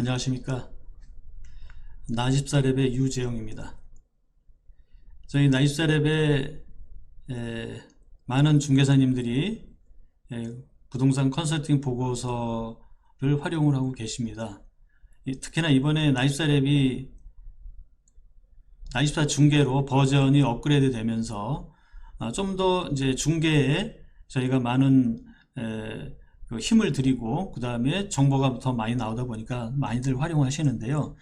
안녕하십니까. 나24랩의 유재영입니다. 저희 나24랩의 많은 중개사님들이 부동산 컨설팅 보고서를 활용을 하고 계십니다. 특히나 이번에 나24랩이 나24 중개로 버전이 업그레이드 되면서 좀 더 이제 중개에 저희가 많은 그 힘을 들이고 그 다음에 정보가 더 많이 나오다 보니까 많이들 활용하시는데요.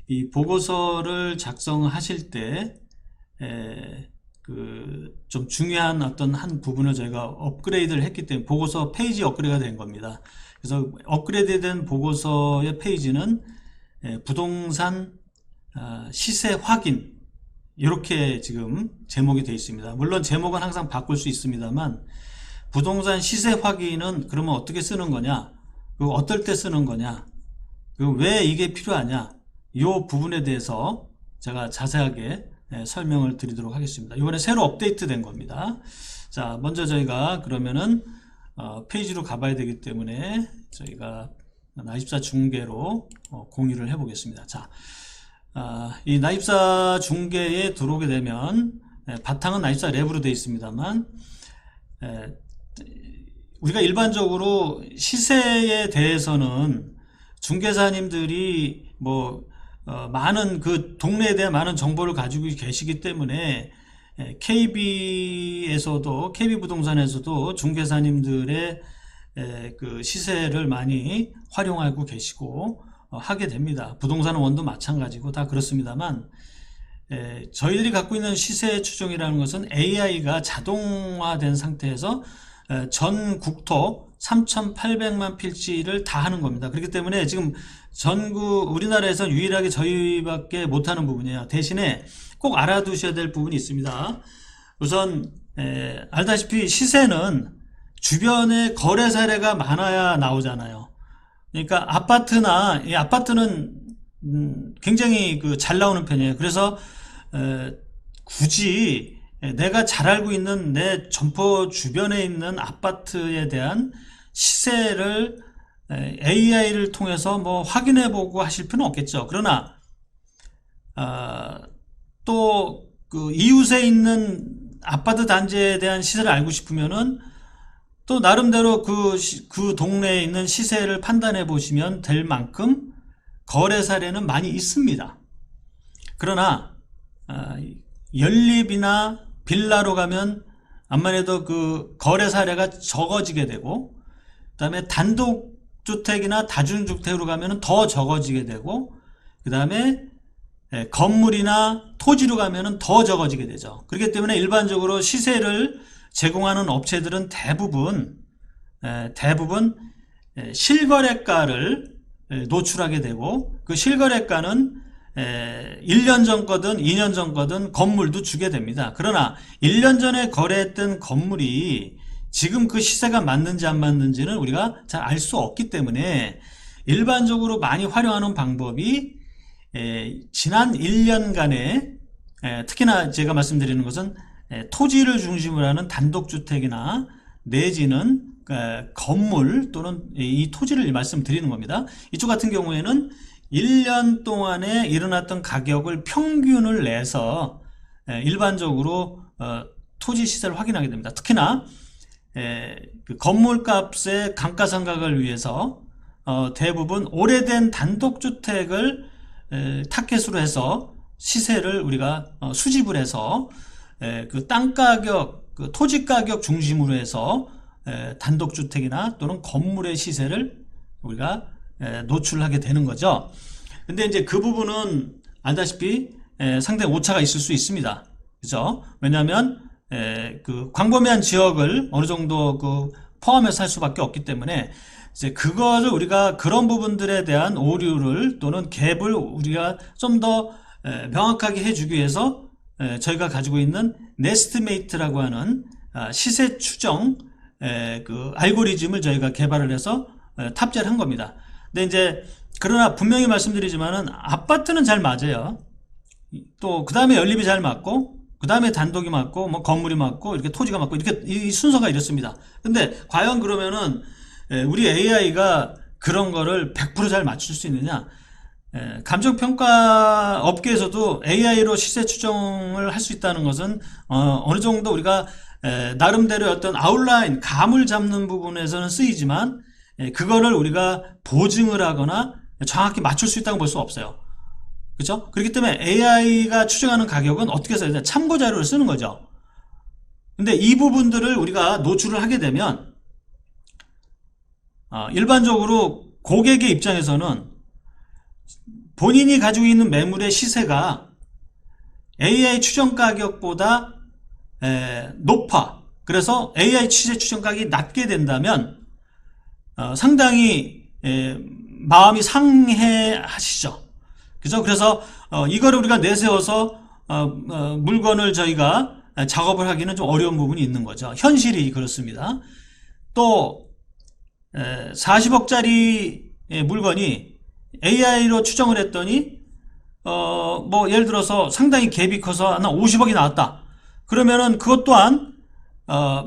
이 보고서를 작성하실 때 그 좀 중요한 어떤 한 부분을 저희가 업그레이드를 했기 때문에 보고서 페이지 업그레이드가 된 겁니다. 그래서 업그레이드된 보고서의 페이지는 부동산 시세 확인 이렇게 지금 제목이 되어 있습니다. 물론 제목은 항상 바꿀 수 있습니다만 부동산 시세 확인은 그러면 어떻게 쓰는 거냐, 그리고 어떨 때 쓰는 거냐, 그리고 왜 이게 필요하냐, 이 부분에 대해서 제가 자세하게 설명을 드리도록 하겠습니다. 이번에 새로 업데이트 된 겁니다. 자, 먼저 저희가 그러면은 페이지로 가봐야 되기 때문에 저희가 나24 중개로 공유를 해 보겠습니다. 자, 이 나24 중개에 들어오게 되면 바탕은 나24 랩으로 되어 있습니다만 우리가 일반적으로 시세에 대해서는 중개사님들이 많은 그 동네에 대한 많은 정보를 가지고 계시기 때문에 KB에서도 KB부동산에서도 중개사님들의 그 시세를 많이 활용하고 계시고 하게 됩니다. 부동산 원도 마찬가지고 다 그렇습니다만 저희들이 갖고 있는 시세 추정이라는 것은 AI가 자동화된 상태에서 전 국토 3,800만 필지를 다 하는 겁니다. 그렇기 때문에 지금 전국 우리나라에서 유일하게 저희밖에 못하는 부분이에요. 대신에 꼭 알아두셔야 될 부분이 있습니다. 우선 알다시피 시세는 주변에 거래 사례가 많아야 나오잖아요. 그러니까 이 아파트는 굉장히 잘 나오는 편이에요. 그래서 굳이 내가 잘 알고 있는 내 점포 주변에 있는 아파트에 대한 시세를 AI를 통해서 확인해 보고 하실 필요는 없겠죠. 그러나 또 그 이웃에 있는 아파트 단지에 대한 시세를 알고 싶으면은 또 나름대로 그 동네에 있는 시세를 판단해 보시면 될 만큼 거래 사례는 많이 있습니다. 그러나 연립이나 빌라로 가면 암만 해도 그 거래 사례가 적어지게 되고, 그 다음에 단독주택이나 다중주택으로 가면 더 적어지게 되고, 그 다음에 건물이나 토지로 가면 더 적어지게 되죠. 그렇기 때문에 일반적으로 시세를 제공하는 업체들은 대부분 실거래가를 노출하게 되고, 그 실거래가는 1년 전 거든 2년 전 거든 건물도 주게 됩니다. 그러나 1년 전에 거래했던 건물이 지금 그 시세가 맞는지 안 맞는지는 우리가 잘 알 수 없기 때문에 일반적으로 많이 활용하는 방법이 지난 1년간에 특히나 제가 말씀드리는 것은 토지를 중심으로 하는 단독주택이나 내지는 건물 또는 이 토지를 말씀드리는 겁니다. 이쪽 같은 경우에는 1년 동안에 일어났던 가격을 평균을 내서 일반적으로 토지 시세를 확인하게 됩니다. 특히나 그 건물값의 감가상각을 위해서 대부분 오래된 단독주택을 타겟으로 해서 시세를 우리가 수집을 해서 그 땅가격, 그 토지가격 중심으로 해서 단독주택이나 또는 건물의 시세를 우리가 노출하게 되는 거죠. 근데 이제 그 부분은 알다시피 상당히 오차가 있을 수 있습니다. 그죠? 왜냐하면 그 광범위한 지역을 어느 정도 포함해서 할 수밖에 없기 때문에 이제 그거를 우리가 그런 부분들에 대한 오류를 또는 갭을 우리가 좀 더 명확하게 해주기 위해서 저희가 가지고 있는 네스트메이트라고 하는 시세 추정 그 알고리즘을 저희가 개발을 해서 탑재를 한 겁니다. 근데 이제 그러나 분명히 말씀드리지만은 아파트는 잘 맞아요. 또 그 다음에 연립이 잘 맞고, 그 다음에 단독이 맞고, 건물이 맞고, 이렇게 토지가 맞고, 이렇게 이 순서가 이렇습니다. 근데 과연 그러면은 우리 AI가 그런 거를 100% 잘 맞출 수 있느냐? 감정평가 업계에서도 AI로 시세 추정을 할 수 있다는 것은 어느 정도 우리가 나름대로 어떤 아웃라인, 감을 잡는 부분에서는 쓰이지만 그거를 우리가 보증을 하거나 정확히 맞출 수 있다고 볼 수 없어요. 그렇죠? 그렇기 때문에 AI가 추정하는 가격은 어떻게 써야 되냐? 참고 자료를 쓰는 거죠. 근데 이 부분들을 우리가 노출을 하게 되면 일반적으로 고객의 입장에서는 본인이 가지고 있는 매물의 시세가 AI 추정 가격보다 높아. 그래서 AI 시세 추정 가격이 낮게 된다면 상당히 마음이 상해하시죠. 그죠? 그래서 이거를 우리가 내세워서 물건을 저희가 작업을 하기는 좀 어려운 부분이 있는 거죠. 현실이 그렇습니다. 또 40억짜리 물건이 AI로 추정을 했더니 뭐 예를 들어서 상당히 갭이 커서 한 50억이 나왔다. 그러면은 그것 또한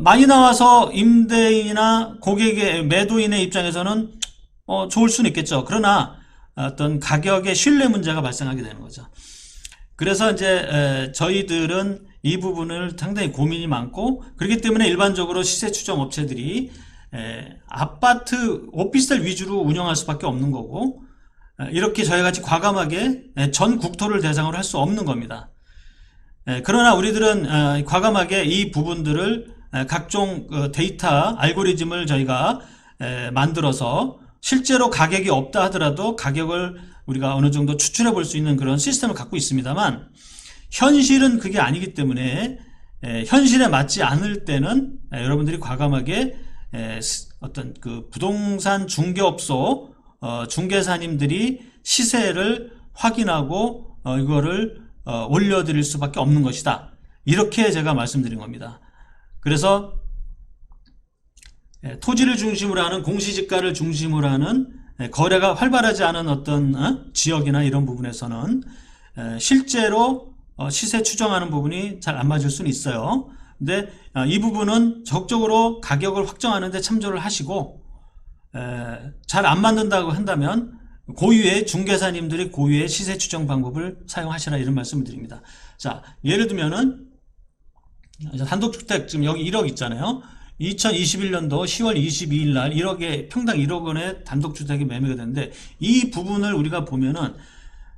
많이 나와서 임대인이나 고객의 매도인의 입장에서는 좋을 수는 있겠죠. 그러나 어떤 가격의 신뢰 문제가 발생하게 되는 거죠. 그래서 이제 저희들은 이 부분을 상당히 고민이 많고, 그렇기 때문에 일반적으로 시세 추정 업체들이 아파트, 오피스텔 위주로 운영할 수밖에 없는 거고, 이렇게 저희같이 과감하게 전 국토를 대상으로 할 수 없는 겁니다. 그러나 우리들은 과감하게 이 부분들을 각종 데이터, 알고리즘을 저희가 만들어서 실제로 가격이 없다 하더라도 가격을 우리가 어느 정도 추출해 볼 수 있는 그런 시스템을 갖고 있습니다만, 현실은 그게 아니기 때문에 현실에 맞지 않을 때는 여러분들이 과감하게 어떤 그 부동산 중개업소 중개사님들이 시세를 확인하고 이거를 올려드릴 수밖에 없는 것이다. 이렇게 제가 말씀드린 겁니다. 그래서 토지를 중심으로 하는, 공시지가를 중심으로 하는 거래가 활발하지 않은 어떤 지역이나 이런 부분에서는 실제로 시세 추정하는 부분이 잘 안 맞을 수는 있어요. 근데 이 부분은 적극적으로 가격을 확정하는 데 참조를 하시고, 잘 안 맞는다고 한다면 고유의 중개사님들이 고유의 시세 추정 방법을 사용하시라, 이런 말씀을 드립니다. 자, 예를 들면은 단독주택 지금 여기 1억 있잖아요. 2021년도 10월 22일 날 1억에 평당 1억 원의 단독주택이 매매가 되는데, 이 부분을 우리가 보면은,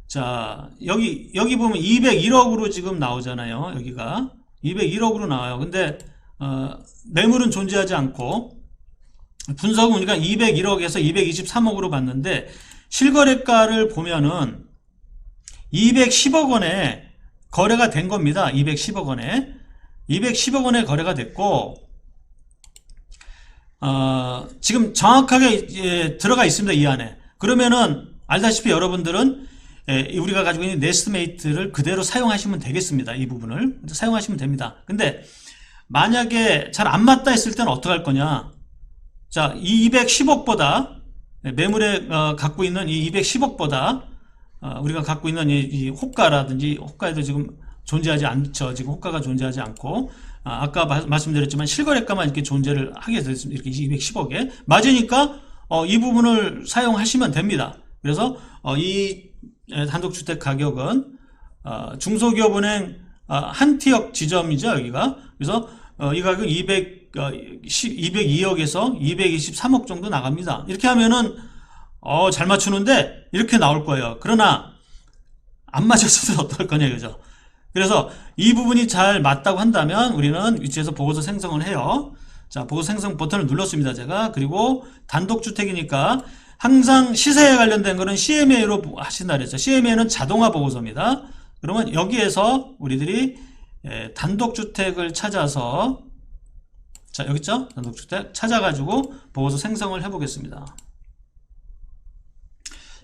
자, 여기 보면 201억으로 지금 나오잖아요. 여기가 201억으로 나와요. 근데 매물은 존재하지 않고, 분석은 우리가 201억에서 223억으로 봤는데, 실거래가를 보면은 210억 원에 거래가 된 겁니다. 210억 원에 210억 원에 거래가 됐고, 지금 정확하게 들어가 있습니다. 이 안에. 그러면은 알다시피 여러분들은 우리가 가지고 있는 네스트메이트를 그대로 사용하시면 되겠습니다. 이 부분을 사용하시면 됩니다. 근데 만약에 잘 안 맞다 했을 때는 어떻게 할 거냐? 자, 이 210억보다 매물에 갖고 있는 이 210억보다 우리가 갖고 있는 이 호가라든지, 호가에도 지금 존재하지 않죠. 지금 호가가 존재하지 않고, 아까 말씀드렸지만 실거래가만 이렇게 존재를 하게 됐습니다. 이렇게 210억에 맞으니까 이 부분을 사용하시면 됩니다. 그래서 이 단독주택 가격은 중소기업은행 한티역 지점이죠, 여기가. 그래서 이 가격 202억에서 223억 정도 나갑니다. 이렇게 하면은 잘 맞추는데 이렇게 나올 거예요. 그러나 안 맞았을 때 어떨 거냐, 그죠? 그래서 이 부분이 잘 맞다고 한다면 우리는 위치에서 보고서 생성을 해요. 자, 보고서 생성 버튼을 눌렀습니다, 제가. 그리고 단독주택이니까 항상 시세에 관련된 거는 CMA로 하신다 그랬죠. CMA는 자동화 보고서입니다. 그러면 여기에서 우리들이 단독주택을 찾아서, 자, 여기 있죠? 단독주택 찾아가지고 보고서 생성을 해보겠습니다.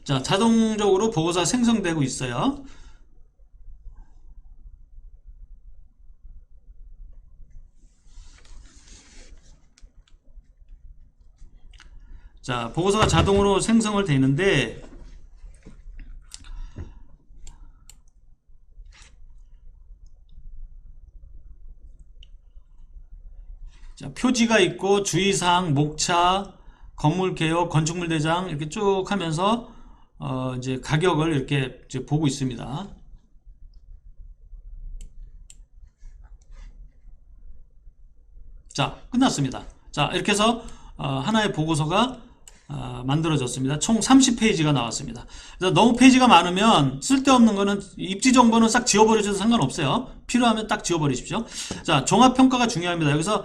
자, 자동적으로 보고서가 생성되고 있어요. 자, 보고서가 자동으로 생성을 되는데, 자, 표지가 있고 주의사항, 목차, 건물 개요, 건축물 대장 이렇게 쭉 하면서 이제 가격을 이렇게 이제 보고 있습니다. 자, 끝났습니다. 자, 이렇게 해서 하나의 보고서가 만들어졌습니다. 총 30페이지가 나왔습니다. 그래서 너무 페이지가 많으면 쓸데없는 거는 입지 정보는 싹 지워버리셔도 상관없어요. 필요하면 딱 지워버리십시오. 자, 종합평가가 중요합니다. 여기서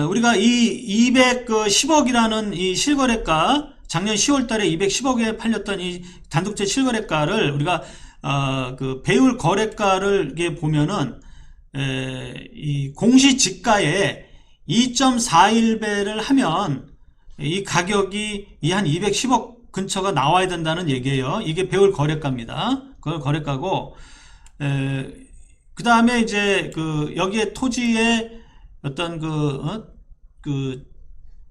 우리가 이 210억이라는 이 실거래가, 작년 10월 달에 210억에 팔렸던 이 단독재 실거래가를 우리가 그 배율 거래가를 이게 보면은 이 공시지가에 2.41배를 하면 이 가격이 이 한 210억 근처가 나와야 된다는 얘기예요. 이게 배율 거래가입니다. 그걸 거래가고, 그 다음에 이제 여기에 토지의 어떤 그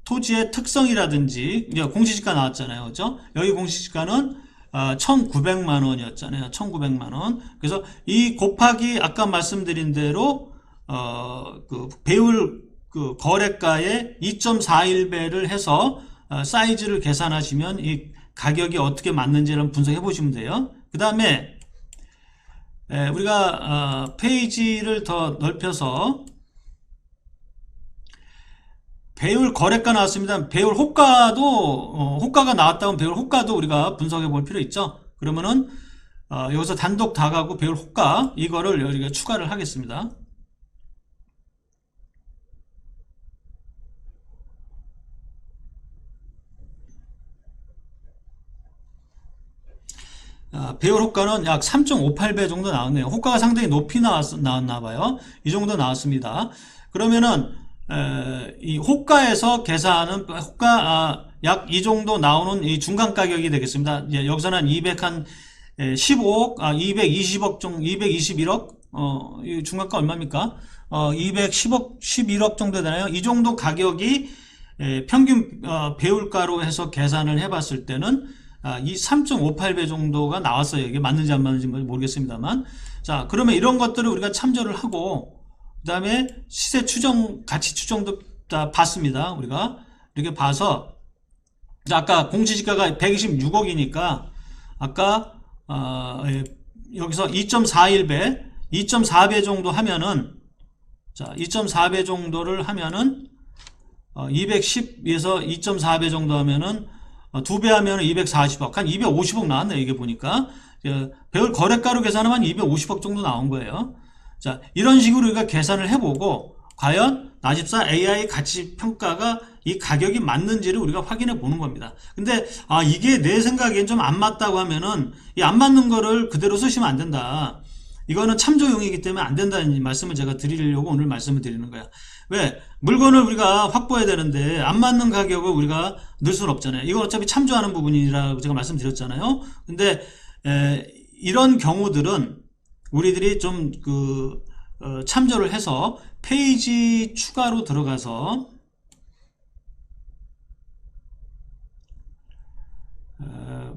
토지의 특성이라든지, 이제 공시지가 나왔잖아요. 그죠? 여기 공시지가는 1,900만 원이었잖아요. 1,900만 원. 그래서 이 곱하기 아까 말씀드린 대로 그 배율 그 거래가에 2.41배를 해서 사이즈를 계산하시면 이 가격이 어떻게 맞는지를 분석해 보시면 돼요. 그 다음에 우리가 페이지를 더 넓혀서 배율 거래가 나왔습니다. 배율 호가도 호가가 나왔다면 배율 호가도 우리가 분석해 볼 필요 있죠. 그러면은 여기서 단독 다가구 배율 호가 이거를 여기가 추가를 하겠습니다. 배율 호가는 약 3.58배 정도 나왔네요. 호가가 상당히 높이 나왔나 봐요. 이 정도 나왔습니다. 그러면은 이 호가에서 계산하는 호가 약 이 정도 나오는 이 중간 가격이 되겠습니다. 이제 여기서는 한 215억, 220억 정도, 221억, 이 중간가 얼마입니까? 210억, 11억 정도 되나요? 이 정도 가격이 평균 배율가로 해서 계산을 해봤을 때는 이 3.58배 정도가 나왔어요. 이게 맞는지 안 맞는지 모르겠습니다만. 자, 그러면 이런 것들을 우리가 참조를 하고, 그 다음에 시세 추정, 가치 추정도 다 봤습니다. 우리가 이렇게 봐서, 아까 공시지가가 126억이니까, 아까, 여기서 2.41배, 2.4배 정도 하면은, 자, 2.4배 정도를 하면은, 210에서 2.4배 정도 하면은, 2배 하면 240억, 한 250억 나왔네요. 이게 보니까. 배율 거래가로 계산하면 250억 정도 나온 거예요. 자, 이런 식으로 우리가 계산을 해보고, 과연 나14 AI 가치 평가가 이 가격이 맞는지를 우리가 확인해 보는 겁니다. 근데, 이게 내 생각엔 좀 안 맞다고 하면은, 이 안 맞는 거를 그대로 쓰시면 안 된다. 이거는 참조용이기 때문에 안 된다는 말씀을 제가 드리려고 오늘 말씀을 드리는 거야. 왜? 물건을 우리가 확보해야 되는데 안 맞는 가격을 우리가 넣을 수는 없잖아요. 이건 어차피 참조하는 부분이라고 제가 말씀드렸잖아요. 근데 이런 경우들은 우리들이 좀 참조를 해서 페이지 추가로 들어가서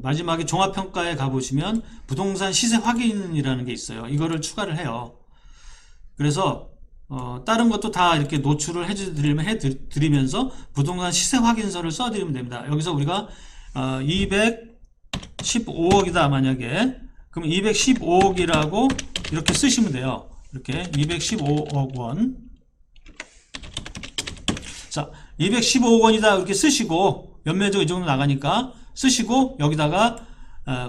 마지막에 종합평가에 가보시면 부동산 시세 확인이라는 게 있어요. 이거를 추가를 해요. 그래서 다른 것도 다 이렇게 노출을 해드리면서 부동산 시세 확인서를 써드리면 됩니다. 여기서 우리가 215억이다 만약에 그럼 215억이라고 이렇게 쓰시면 돼요. 이렇게 215억 원. 자, 215억 원이다 이렇게 쓰시고 연매적 이 정도 나가니까 쓰시고 여기다가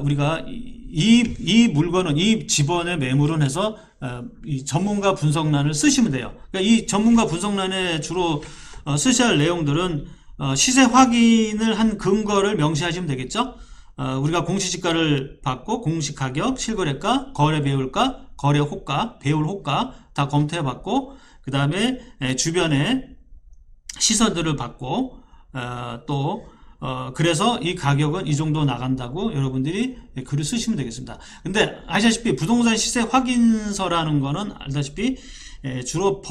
우리가 이 물건은 이 집원의 매물은 해서 이 전문가 분석란을 쓰시면 돼요. 그러니까 이 전문가 분석란에 주로 쓰셔야 할 내용들은 시세 확인을 한 근거를 명시하시면 되겠죠. 우리가 공시지가를 받고 공시가격, 실거래가, 거래배율가, 거래호가, 배율호가 다 검토해봤고 그 다음에 주변에 시선들을 받고 또 그래서 이 가격은 이 정도 나간다고 여러분들이 글을 쓰시면 되겠습니다. 근데 아시다시피 부동산 시세 확인서라는 거는 알다시피 주로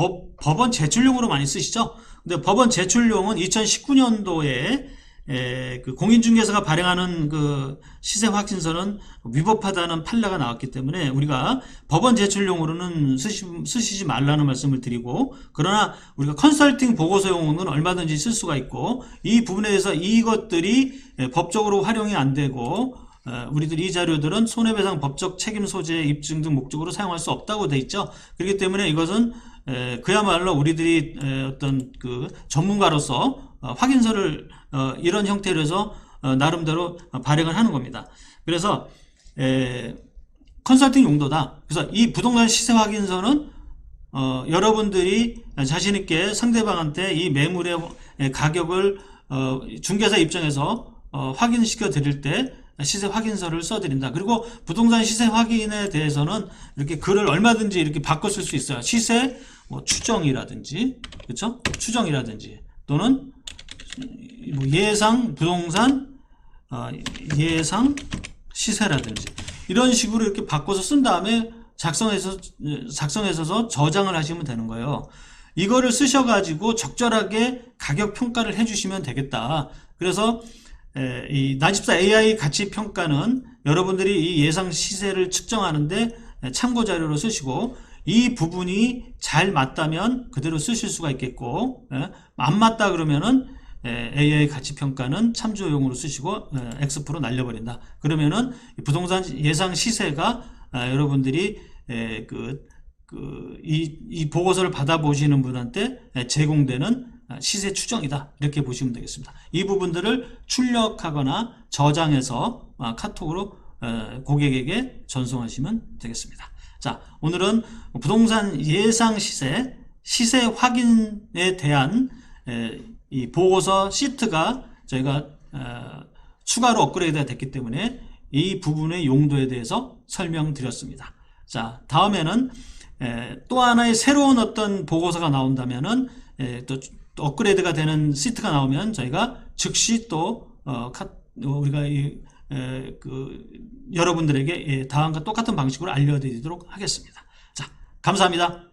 법원 제출용으로 많이 쓰시죠. 근데 법원 제출용은 2019년도에 그 공인중개사가 발행하는 그 시세 확인서는 위법하다는 판례가 나왔기 때문에 우리가 법원 제출용으로는 쓰시지 말라는 말씀을 드리고, 그러나 우리가 컨설팅 보고서용으로는 얼마든지 쓸 수가 있고, 이 부분에 대해서 이것들이 법적으로 활용이 안 되고 우리들 이 자료들은 손해배상 법적 책임 소재 입증 등 목적으로 사용할 수 없다고 돼 있죠. 그렇기 때문에 이것은 그야말로 우리들이 어떤 그 전문가로서 확인서를 이런 형태로 해서 나름대로 발행을 하는 겁니다. 그래서 컨설팅 용도다. 그래서 이 부동산 시세 확인서는 여러분들이 자신 있게 상대방한테 이 매물의 가격을 중개사 입장에서 확인시켜 드릴 때 시세 확인서를 써드린다. 그리고 부동산 시세 확인에 대해서는 이렇게 글을 얼마든지 이렇게 바꿔 쓸 수 있어요. 시세 뭐 추정이라든지, 그렇죠? 추정이라든지, 또는 뭐 예상 부동산 예상 시세라든지, 이런 식으로 이렇게 바꿔서 쓴 다음에 작성해서 저장을 하시면 되는 거예요. 이거를 쓰셔가지고 적절하게 가격 평가를 해주시면 되겠다. 그래서 이 난14 AI 가치 평가는 여러분들이 이 예상 시세를 측정하는데 참고 자료로 쓰시고, 이 부분이 잘 맞다면 그대로 쓰실 수가 있겠고, 안 맞다 그러면은 AI 가치 평가는 참조용으로 쓰시고 X프로 날려버린다. 그러면은 부동산 예상 시세가 여러분들이 이 보고서를 받아보시는 분한테 제공되는 시세 추정이다, 이렇게 보시면 되겠습니다. 이 부분들을 출력하거나 저장해서 카톡으로 고객에게 전송하시면 되겠습니다. 자, 오늘은 부동산 예상 시세 확인에 대한 이 보고서 시트가 저희가 추가로 업그레이드가 됐기 때문에 이 부분의 용도에 대해서 설명드렸습니다. 자, 다음에는 또 하나의 새로운 어떤 보고서가 나온다면은 또 업그레이드가 되는 시트가 나오면 저희가 즉시 또 우리가 여러분들에게 다음과 똑같은 방식으로 알려드리도록 하겠습니다. 자, 감사합니다.